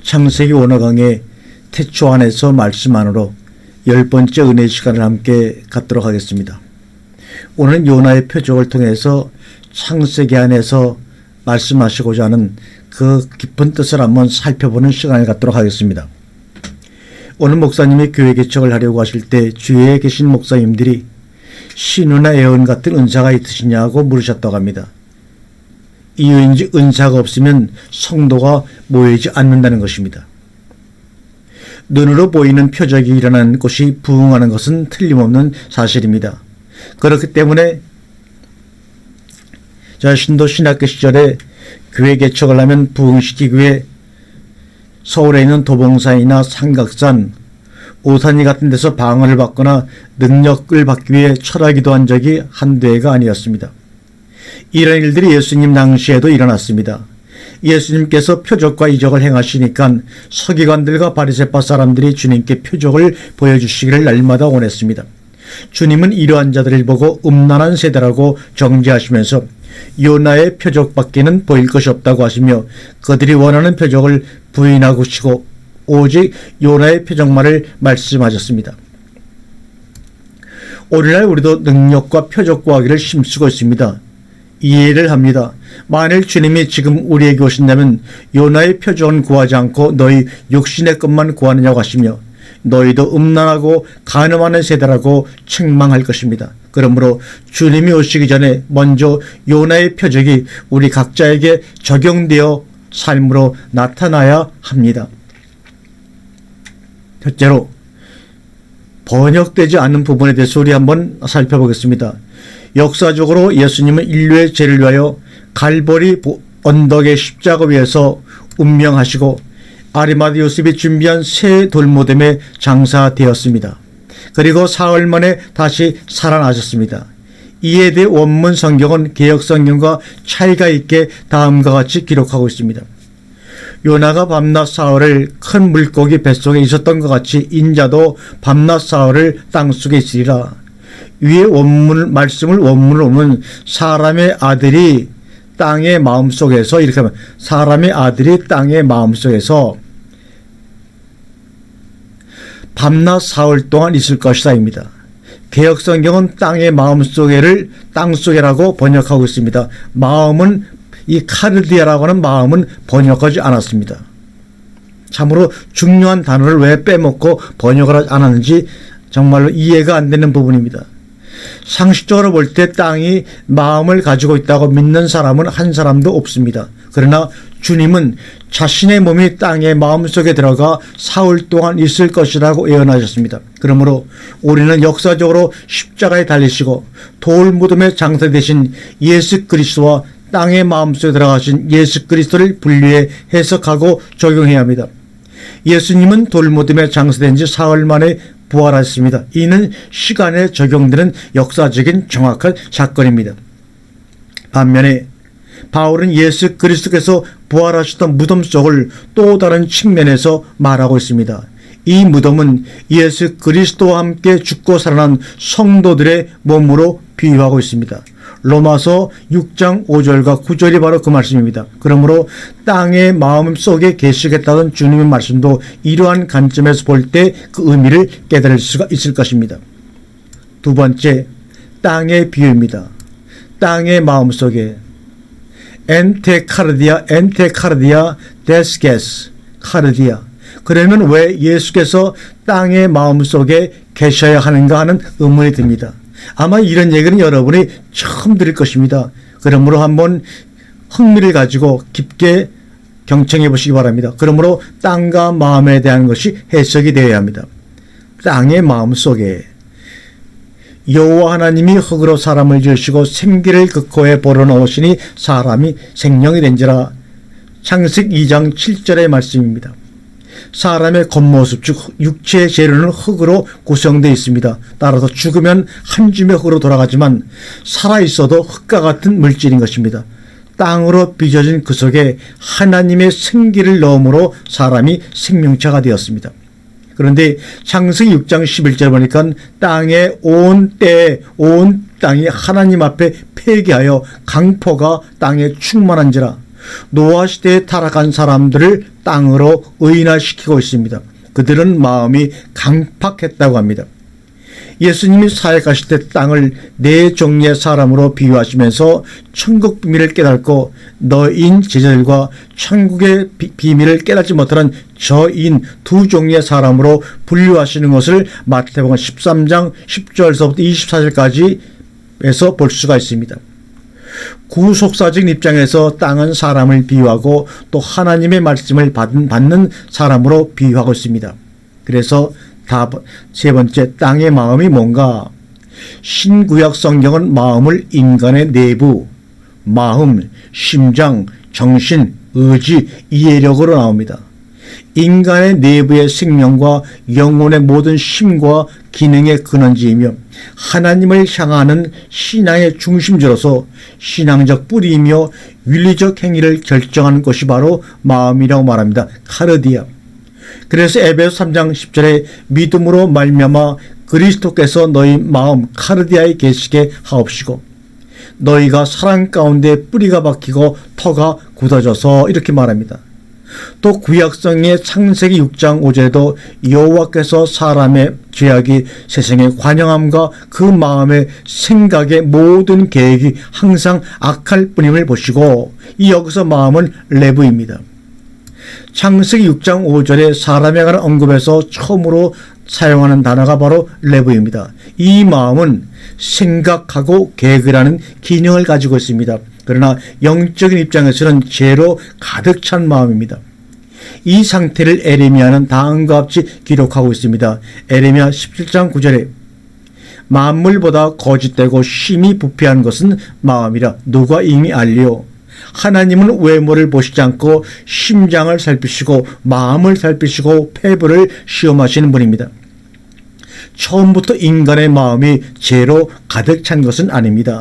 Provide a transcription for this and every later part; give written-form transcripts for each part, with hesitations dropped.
창세기 오너 강의 태초 안에서 말씀 안으로 10번째 은혜의 시간을 함께 갖도록 하겠습니다. 오늘은 요나의 표적을 통해서 창세기 안에서 말씀하시고자 하는 그 깊은 뜻을 한번 살펴보는 시간을 갖도록 하겠습니다. 오늘 목사님이 교회 개척을 하려고 하실 때 주위에 계신 목사님들이 신우나 예언 같은 은사가 있으시냐고 물으셨다고 합니다. 이유인지 은사가 없으면 성도가 모이지 않는다는 것입니다. 눈으로 보이는 표적이 일어나는 곳이 부흥하는 것은 틀림없는 사실입니다. 그렇기 때문에 자신도 신학교 시절에 교회 개척을 하면 부흥시키기 위해 서울에 있는 도봉산이나 삼각산, 오산이 같은 데서 방언을 받거나 능력을 받기 위해 철학기도한 적이 한두 해가 아니었습니다. 이런 일들이 예수님 당시에도 일어났습니다. 예수님께서 표적과 이적을 행하시니까 서기관들과 바리새파 사람들이 주님께 표적을 보여주시기를 날마다 원했습니다. 주님은 이러한 자들을 보고 음란한 세대라고 정죄하시면서 요나의 표적밖에는 보일 것이 없다고 하시며 그들이 원하는 표적을 부인하시고 오직 요나의 표적만을 말씀하셨습니다. 오늘날 우리도 능력과 표적 구하기를 힘쓰고 있습니다. 이해를 합니다. 만일 주님이 지금 우리에게 오신다면 요나의 표적은 구하지 않고 너희 육신의 것만 구하느냐고 하시며 너희도 음란하고 간음하는 세대라고 책망할 것입니다. 그러므로 주님이 오시기 전에 먼저 요나의 표적이 우리 각자에게 적용되어 삶으로 나타나야 합니다. 첫째로 번역되지 않는 부분에 대해서 우리 한번 살펴보겠습니다. 역사적으로 예수님은 인류의 죄를 위하여 갈보리 언덕의 십자가 위에서 운명하시고 아리마대 요셉이 준비한 새 돌무덤에 장사되었습니다. 그리고 사흘 만에 다시 살아나셨습니다. 이에 대해 원문 성경은 개역 성경과 차이가 있게 다음과 같이 기록하고 있습니다. 요나가 밤낮 사흘을 큰 물고기 뱃속에 있었던 것 같이 인자도 밤낮 사흘을 땅속에 있으리라. 위에 말씀을 원문을 보면 사람의 아들이 땅의 마음속에서 이렇게 하면 사람의 아들이 땅의 마음속에서 밤낮 사흘 동안 있을 것이다입니다. 개역성경은 땅의 마음속에를 땅속에라고 번역하고 있습니다. 마음은 이 카르디아라고 하는 마음은 번역하지 않았습니다. 참으로 중요한 단어를 왜 빼먹고 번역을 하지 않았는지 정말로 이해가 안 되는 부분입니다. 상식적으로 볼 때 땅이 마음을 가지고 있다고 믿는 사람은 한 사람도 없습니다. 그러나 주님은 자신의 몸이 땅의 마음속에 들어가 사흘 동안 있을 것이라고 예언하셨습니다. 그러므로 우리는 역사적으로 십자가에 달리시고 돌무덤에 장사되신 예수 그리스도와 땅의 마음속에 들어가신 예수 그리스도를 분리해 해석하고 적용해야 합니다. 예수님은 돌무덤에 장사된 지 사흘 만에 부활하셨습니다. 이는 시간에 적용되는 역사적인 정확한 사건입니다. 반면에 바울은 예수 그리스도께서 부활하셨던 무덤 속을 또 다른 측면에서 말하고 있습니다. 이 무덤은 예수 그리스도와 함께 죽고 살아난 성도들의 몸으로 비유하고 있습니다. 로마서 6장 5절과 9절이 바로 그 말씀입니다. 그러므로 땅의 마음속에 계시겠다던 주님의 말씀도 이러한 관점에서 볼 때 그 의미를 깨달을 수가 있을 것입니다. 두 번째, 땅의 비유입니다. 땅의 마음속에 엔테카르디아 데스게스 카르디아. 그러면 왜 예수께서 땅의 마음속에 계셔야 하는가 하는 의문이 듭니다. 아마 이런 얘기는 여러분이 처음 들을 것입니다. 그러므로 한번 흥미를 가지고 깊게 경청해 보시기 바랍니다. 그러므로 땅과 마음에 대한 것이 해석이 되어야 합니다. 땅의 마음 속에 여호와 하나님이 흙으로 사람을 지으시고 생기를 그 코에 불어넣으시니 사람이 생명이 된지라. 창세기 2장 7절의 말씀입니다. 사람의 겉모습 즉 육체의 재료는 흙으로 구성되어 있습니다. 따라서 죽으면 한 줌의 흙으로 돌아가지만 살아있어도 흙과 같은 물질인 것입니다. 땅으로 빚어진 그 속에 하나님의 생기를 넣음으로 사람이 생명체가 되었습니다. 그런데 창세기 6장 11절 보니까 땅의 온 땅이 하나님 앞에 폐기하여 강포가 땅에 충만한지라. 노아 시대에 타락한 사람들을 땅으로 의인화시키고 있습니다. 그들은 마음이 강팍했다고 합니다. 예수님이 사역하실 때 땅을 네 종류의 사람으로 비유하시면서 천국 비밀을 깨닫고 너인 제자들과 천국의 비밀을 깨닫지 못하는 저인 두 종류의 사람으로 분류하시는 것을 마태복음 13장 10절서부터 24절까지에서 볼 수가 있습니다. 구속사적인 입장에서 땅은 사람을 비유하고 또 하나님의 말씀을 받는 사람으로 비유하고 있습니다. 그래서 세 번째, 땅의 마음이 뭔가? 신구약 성경은 마음을 인간의 내부, 마음, 심장, 정신, 의지, 이해력으로 나옵니다. 인간의 내부의 생명과 영혼의 모든 힘과 기능의 근원지이며 하나님을 향하는 신앙의 중심지로서 신앙적 뿌리이며 윤리적 행위를 결정하는 것이 바로 마음이라고 말합니다. 카르디아. 그래서 에베소 3장 10절에 믿음으로 말미암아 그리스도께서 너희 마음 카르디아에 계시게 하옵시고 너희가 사랑 가운데 뿌리가 박히고 터가 굳어져서 이렇게 말합니다. 또 구약성의 창세기 6장 5절에도 여호와께서 사람의 죄악이 세상에 관영함과 그 마음의 생각의 모든 계획이 항상 악할 뿐임을 보시고 이 여기서 마음은 레브입니다. 창세기 6장 5절에 사람에 관한 언급에서 처음으로 사용하는 단어가 바로 레브입니다. 이 마음은 생각하고 계획을 하는 기능을 가지고 있습니다. 그러나 영적인 입장에서는 죄로 가득 찬 마음입니다. 이 상태를 에레미야는 다음과 같이 기록하고 있습니다. 에레미야 17장 9절에 만물보다 거짓되고 심히 부패한 것은 마음이라 누가 이미 알리오. 하나님은 외모를 보시지 않고 심장을 살피시고 마음을 살피시고 폐부를 시험하시는 분입니다. 처음부터 인간의 마음이 죄로 가득 찬 것은 아닙니다.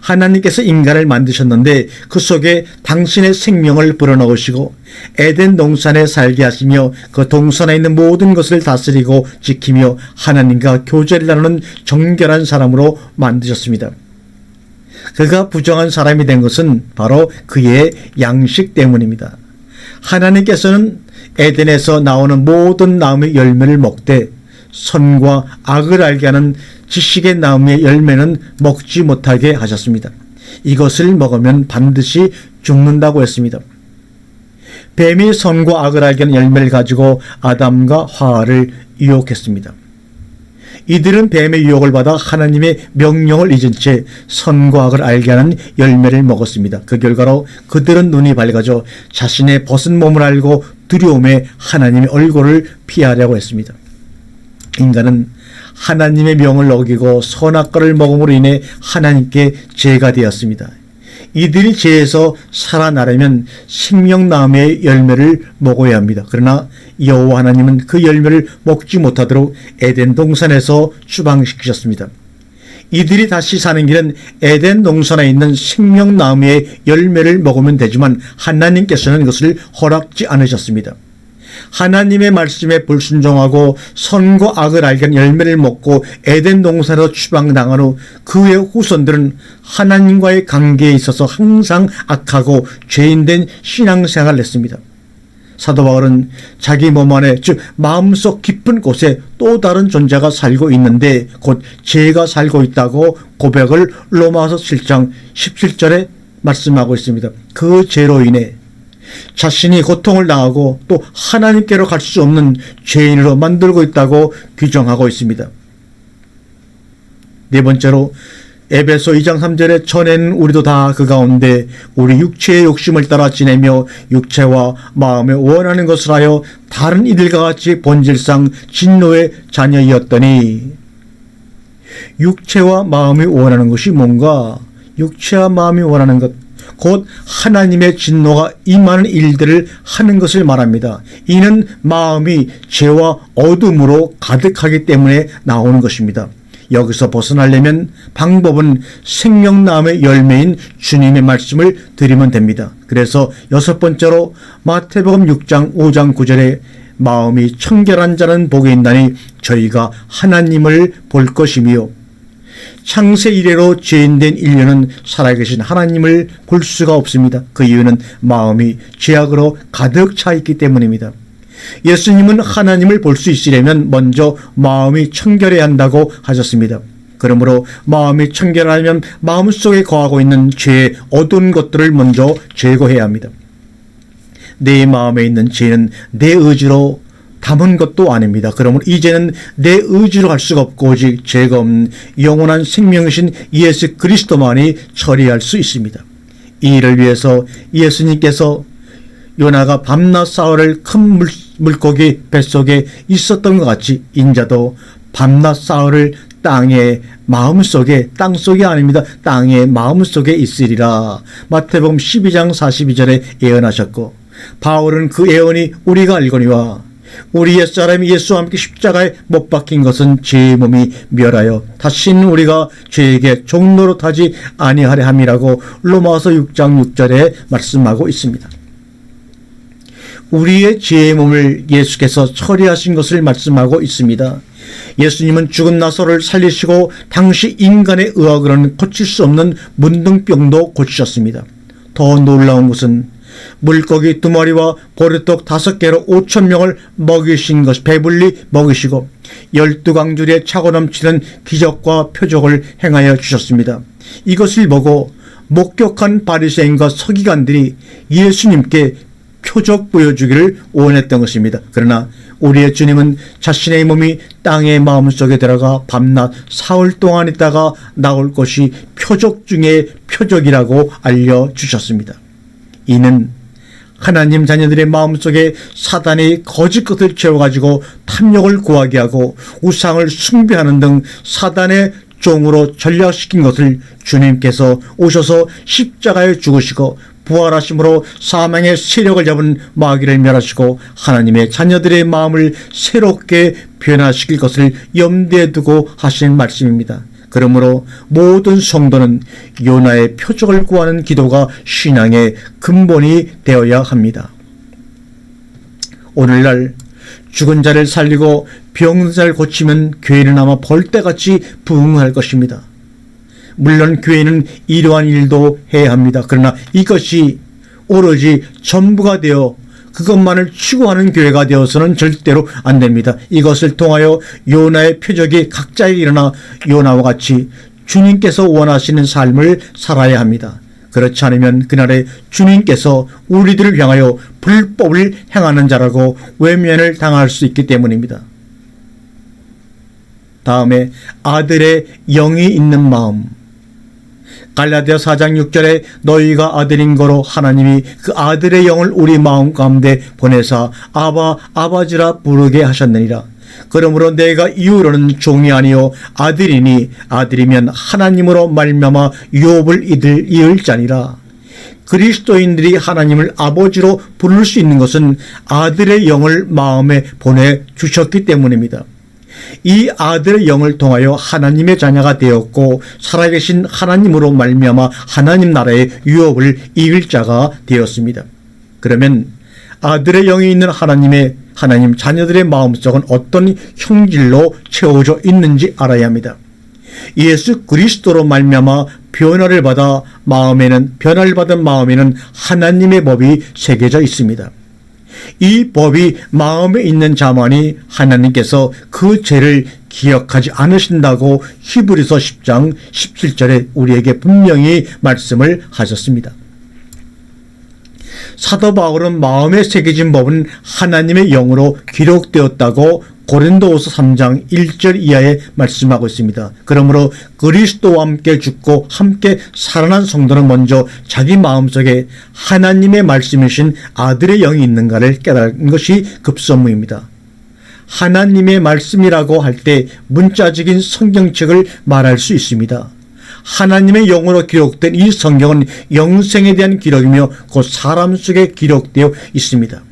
하나님께서 인간을 만드셨는데 그 속에 당신의 생명을 불어넣으시고 에덴 동산에 살게 하시며 그 동산에 있는 모든 것을 다스리고 지키며 하나님과 교제를 나누는 정결한 사람으로 만드셨습니다. 그가 부정한 사람이 된 것은 바로 그의 양식 때문입니다. 하나님께서는 에덴에서 나오는 모든 나무의 열매를 먹되 선과 악을 알게 하는 지식의 나무의 열매는 먹지 못하게 하셨습니다. 이것을 먹으면 반드시 죽는다고 했습니다. 뱀이 선과 악을 알게 하는 열매를 가지고 아담과 하와를 유혹했습니다. 이들은 뱀의 유혹을 받아 하나님의 명령을 잊은 채 선과 악을 알게 하는 열매를 먹었습니다. 그 결과로 그들은 눈이 밝아져 자신의 벗은 몸을 알고 두려움에 하나님의 얼굴을 피하려고 했습니다. 인간은 하나님의 명을 어기고 선악과를 먹음으로 인해 하나님께 죄가 되었습니다. 이들이 죄에서 살아나려면 생명나무의 열매를 먹어야 합니다. 그러나 여호와 하나님은 그 열매를 먹지 못하도록 에덴 동산에서 추방시키셨습니다. 이들이 다시 사는 길은 에덴 동산에 있는 생명나무의 열매를 먹으면 되지만 하나님께서는 그것을 허락지 않으셨습니다. 하나님의 말씀에 불순종하고 선과 악을 알게 한 열매를 먹고 에덴 동산에서 추방당한 후 그의 후손들은 하나님과의 관계에 있어서 항상 악하고 죄인된 신앙생활을 했습니다. 사도 바울은 자기 몸 안에 즉 마음속 깊은 곳에 또 다른 존재가 살고 있는데 곧 죄가 살고 있다고 고백을 로마서 7장 17절에 말씀하고 있습니다. 그 죄로 인해 자신이 고통을 당하고 또 하나님께로 갈 수 없는 죄인으로 만들고 있다고 규정하고 있습니다. 네 번째로 에베소 2장 3절에 전에는 우리도 다 그 가운데 우리 육체의 욕심을 따라 지내며 육체와 마음에 원하는 것을 하여 다른 이들과 같이 본질상 진노의 자녀이었더니 육체와 마음이 원하는 것이 뭔가? 육체와 마음이 원하는 것 곧 하나님의 진노가 임하는 일들을 하는 것을 말합니다. 이는 마음이 죄와 어둠으로 가득하기 때문에 나오는 것입니다. 여기서 벗어나려면 방법은 생명나무의 열매인 주님의 말씀을 드리면 됩니다. 그래서 여섯 번째로 마태복음 6장 5장 9절에 마음이 청결한 자는 복이 있나니 저희가 하나님을 볼 것이며 창세 이래로 죄인된 인류는 살아계신 하나님을 볼 수가 없습니다. 그 이유는 마음이 죄악으로 가득 차 있기 때문입니다. 예수님은 하나님을 볼 수 있으려면 먼저 마음이 청결해야 한다고 하셨습니다. 그러므로 마음이 청결하려면 마음속에 거하고 있는 죄의 어두운 것들을 먼저 제거해야 합니다. 내 마음에 있는 죄는 내 의지로 담은 것도 아닙니다. 그러므로 이제는 내 의지로 할 수가 없고 오직 죄가 없는 영원한 생명이신 예수 그리스도만이 처리할 수 있습니다. 이 일을 위해서 예수님께서 요나가 밤낮 싸울을 큰 물고기 뱃속에 있었던 것 같이 인자도 밤낮 싸울을 땅의 마음속에, 땅속이 아닙니다. 땅의 마음속에 있으리라. 마태복음 12장 42절에 예언하셨고, 바울은 그 예언이 우리가 알거니와 우리 옛사람이 예수와 함께 십자가에 못 박힌 것은 죄의 몸이 멸하여 다시는 우리가 죄에게 종노릇하지 아니하려 함이라고 로마서 6장 6절에 말씀하고 있습니다. 우리의 죄의 몸을 예수께서 처리하신 것을 말씀하고 있습니다. 예수님은 죽은 나사로를 살리시고 당시 인간의 의학으로는 고칠 수 없는 문둥병도 고치셨습니다. 더 놀라운 것은 물고기 2마리와 보리떡 5개로 5,000명을 먹이신 것, 배불리 먹이시고 12광줄에 차고 넘치는 기적과 표적을 행하여 주셨습니다. 이것을 보고 목격한 바리새인과 서기관들이 예수님께 표적 보여주기를 원했던 것입니다. 그러나 우리의 주님은 자신의 몸이 땅의 마음속에 들어가 밤낮 사흘 동안 있다가 나올 것이 표적 중에 표적이라고 알려주셨습니다. 이는 하나님 자녀들의 마음속에 사단이 거짓 것을 채워가지고 탐욕을 구하게 하고 우상을 숭배하는 등 사단의 종으로 전략시킨 것을 주님께서 오셔서 십자가에 죽으시고 부활하심으로 사망의 세력을 잡은 마귀를 멸하시고 하나님의 자녀들의 마음을 새롭게 변화시킬 것을 염두에 두고 하신 말씀입니다. 그러므로 모든 성도는 요나의 표적을 구하는 기도가 신앙의 근본이 되어야 합니다. 오늘날 죽은 자를 살리고 병든 자를 고치면 교회는 아마 벌떼같이 부흥할 것입니다. 물론 교회는 이러한 일도 해야 합니다. 그러나 이것이 오로지 전부가 되어 그것만을 추구하는 교회가 되어서는 절대로 안 됩니다. 이것을 통하여 요나의 표적이 각자에게 일어나 요나와 같이 주님께서 원하시는 삶을 살아야 합니다. 그렇지 않으면 그날에 주님께서 우리들을 향하여 불법을 행하는 자라고 외면을 당할 수 있기 때문입니다. 다음에 아들의 영이 있는 마음. 갈라디아 4장 6절에 너희가 아들인 거로 하나님이 그 아들의 영을 우리 마음 가운데 보내사 아바 아버지라 부르게 하셨느니라. 그러므로 내가 이후로는 종이 아니요 아들이니 아들이면 하나님으로 말미암아 유업을 이을 자니라. 그리스도인들이 하나님을 아버지로 부를 수 있는 것은 아들의 영을 마음에 보내주셨기 때문입니다. 이 아들의 영을 통하여 하나님의 자녀가 되었고 살아계신 하나님으로 말미암아 하나님 나라의 유업을 이을 자가 되었습니다. 그러면 아들의 영이 있는 하나님 자녀들의 마음속은 어떤 형질로 채워져 있는지 알아야 합니다. 예수 그리스도로 말미암아 변화를 받은 마음에는 하나님의 법이 새겨져 있습니다. 이 법이 마음에 있는 자만이 하나님께서 그 죄를 기억하지 않으신다고 히브리서 10장 17절에 우리에게 분명히 말씀을 하셨습니다. 사도 바울은 마음에 새겨진 법은 하나님의 영으로 기록되었다고 고린도후서 3장 1절 이하에 말씀하고 있습니다. 그러므로 그리스도와 함께 죽고 함께 살아난 성도는 먼저 자기 마음속에 하나님의 말씀이신 아들의 영이 있는가를 깨달은 것이 급선무입니다. 하나님의 말씀이라고 할 때 문자적인 성경책을 말할 수 있습니다. 하나님의 영으로 기록된 이 성경은 영생에 대한 기록이며 곧 사람 속에 기록되어 있습니다.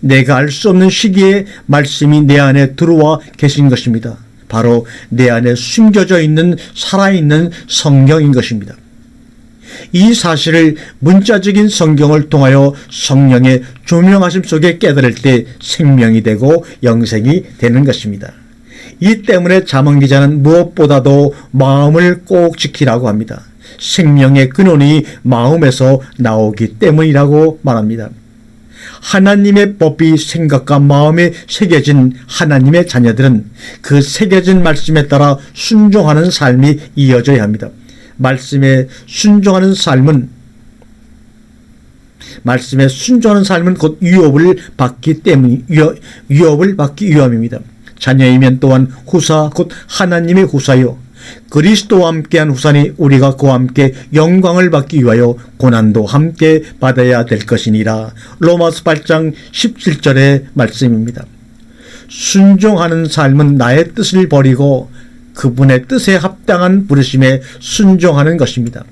내가 알 수 없는 시기에 말씀이 내 안에 들어와 계신 것입니다. 바로 내 안에 숨겨져 있는 살아있는 성경인 것입니다. 이 사실을 문자적인 성경을 통하여 성령의 조명하심 속에 깨달을 때 생명이 되고 영생이 되는 것입니다. 이 때문에 잠언 기자는 무엇보다도 마음을 꼭 지키라고 합니다. 생명의 근원이 마음에서 나오기 때문이라고 말합니다. 하나님의 법이 생각과 마음에 새겨진 하나님의 자녀들은 그 새겨진 말씀에 따라 순종하는 삶이 이어져야 합니다. 말씀에 순종하는 삶은 곧 유업을 받기 위함입니다. 자녀이면 또한 후사 곧 하나님의 후사요 그리스도와 함께한 후사니 우리가 그와 함께 영광을 받기 위하여 고난도 함께 받아야 될 것이니라. 로마서 8장 17절의 말씀입니다. 순종하는 삶은 나의 뜻을 버리고 그분의 뜻에 합당한 부르심에 순종하는 것입니다.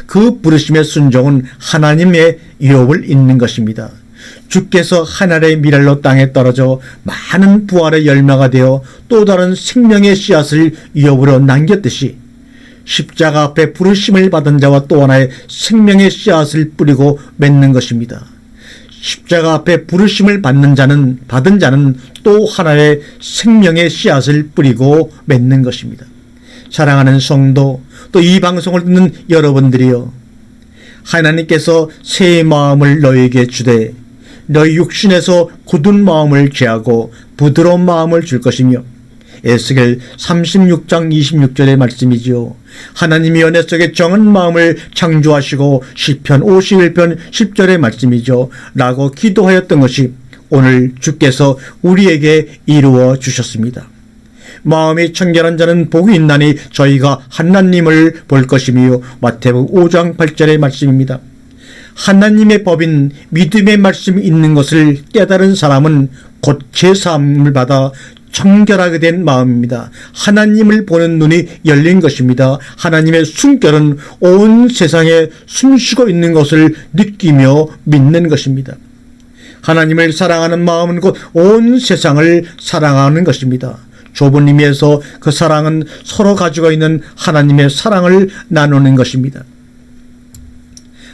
그 부르심의 순종은 하나님의 유업을 잇는 것입니다. 주께서 하늘의 미랄로 땅에 떨어져 많은 부활의 열매가 되어 또 다른 생명의 씨앗을 유업으로 남겼듯이 십자가 앞에 부르심을 받은 자와 또 하나의 생명의 씨앗을 뿌리고 맺는 것입니다. 십자가 앞에 부르심을 받은 자는 또 하나의 생명의 씨앗을 뿌리고 맺는 것입니다. 사랑하는 성도, 또 이 방송을 듣는 여러분들이여, 하나님께서 새 마음을 너희에게 주되 너희 육신에서 굳은 마음을 제하고 부드러운 마음을 줄 것이며, 에스겔 36장 26절의 말씀이지요. 하나님이 연애 속에 정한 마음을 창조하시고 시편 51편 10절의 말씀이죠. 라고 기도하였던 것이 오늘 주께서 우리에게 이루어 주셨습니다. 마음이 청결한 자는 복이 있나니 저희가 하나님을 볼 것이며, 마태복음 5장 8절의 말씀입니다. 하나님의 법인 믿음의 말씀이 있는 것을 깨달은 사람은 곧 제사함을 받아 청결하게 된 마음입니다. 하나님을 보는 눈이 열린 것입니다. 하나님의 숨결은 온 세상에 숨쉬고 있는 것을 느끼며 믿는 것입니다. 하나님을 사랑하는 마음은 곧 온 세상을 사랑하는 것입니다. 좁은 의미에서 그 사랑은 서로 가지고 있는 하나님의 사랑을 나누는 것입니다.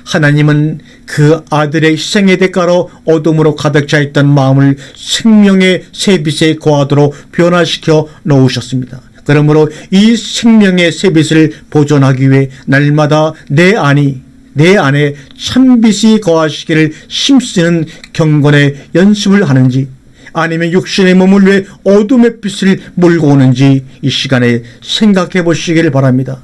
하나님은 그 아들의 희생의 대가로 어둠으로 가득 차 있던 마음을 생명의 새빛에 거하도록 변화시켜 놓으셨습니다. 그러므로 이 생명의 새빛을 보존하기 위해 날마다 내 안에 참빛이 거하시기를 힘쓰는 경건의 연습을 하는지, 아니면 육신의 몸을 위해 어둠의 빛을 몰고 오는지 이 시간에 생각해 보시길 바랍니다.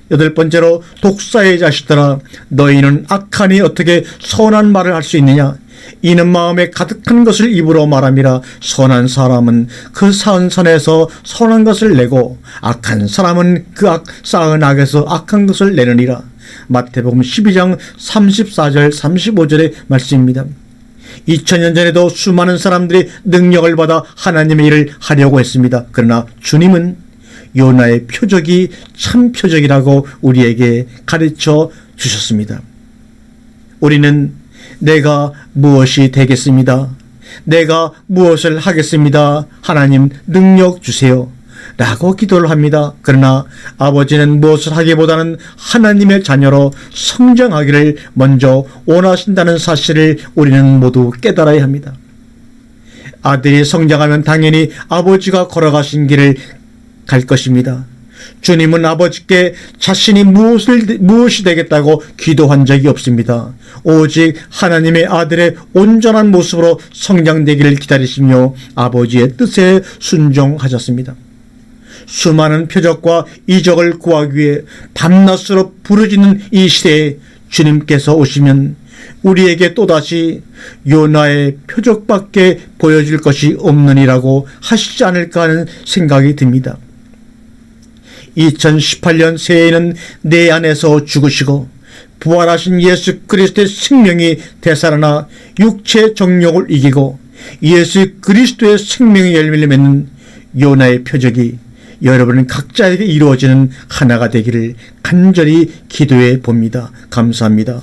8번째로, 독사의 자식들아, 너희는 악하니 어떻게 선한 말을 할 수 있느냐? 이는 마음에 가득한 것을 입으로 말함이라. 선한 사람은 그 선에서 선한 것을 내고 악한 사람은 그 쌓은 악에서 악한 것을 내느니라. 마태복음 12장 34절 35절의 말씀입니다. 2000년 전에도 수많은 사람들이 능력을 받아 하나님의 일을 하려고 했습니다. 그러나 주님은 요나의 표적이 참 표적이라고 우리에게 가르쳐 주셨습니다. 우리는 내가 무엇이 되겠습니다. 내가 무엇을 하겠습니다. 하나님 능력 주세요. 라고 기도를 합니다. 그러나 아버지는 무엇을 하기보다는 하나님의 자녀로 성장하기를 먼저 원하신다는 사실을 우리는 모두 깨달아야 합니다. 아들이 성장하면 당연히 아버지가 걸어가신 길을 갈 것입니다. 주님은 아버지께 자신이 무엇이 되겠다고 기도한 적이 없습니다. 오직 하나님의 아들의 온전한 모습으로 성장되기를 기다리시며 아버지의 뜻에 순종하셨습니다. 수많은 표적과 이적을 구하기 위해 밤낮으로 부르짖는 이 시대에 주님께서 오시면 우리에게 또다시 요나의 표적밖에 보여줄 것이 없느니라고 하시지 않을까 하는 생각이 듭니다. 2018년 새해에는 내 안에서 죽으시고 부활하신 예수 그리스도의 생명이 되살아나 육체 정욕을 이기고 예수 그리스도의 생명의 열매를 맺는 요나의 표적이 여러분 각자에게 이루어지는 하나가 되기를 간절히 기도해 봅니다. 감사합니다.